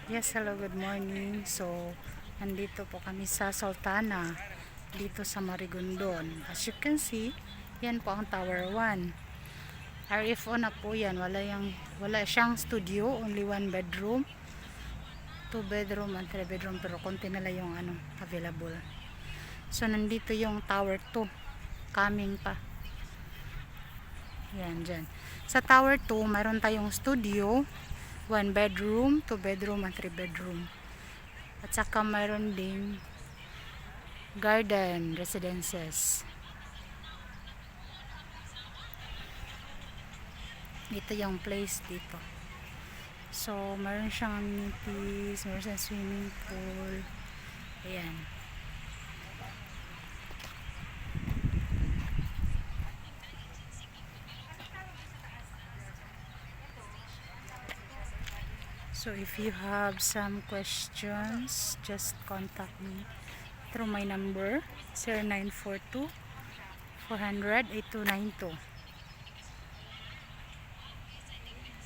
Yes, hello, good morning. So, nandito po kami sa Soltana, dito sa Marigondon. As you can see, yan po ang Tower 1. RFO na po yan. Wala siyang studio, only 1 bedroom, 2 bedroom and 3 bedroom, pero konti na lang yung available. So, nandito yung Tower 2. Coming pa. Yan, dyan. Sa Tower 2, mayroon tayong studio, 1 bedroom, 2 bedroom, and 3 bedroom. At saka mayroon ding garden residences. Ito yung place dito. So, mayroon siyang amenities, mayroon siyang swimming pool. Ayan. So, if you have some questions, just contact me through my number 0942 400 8292.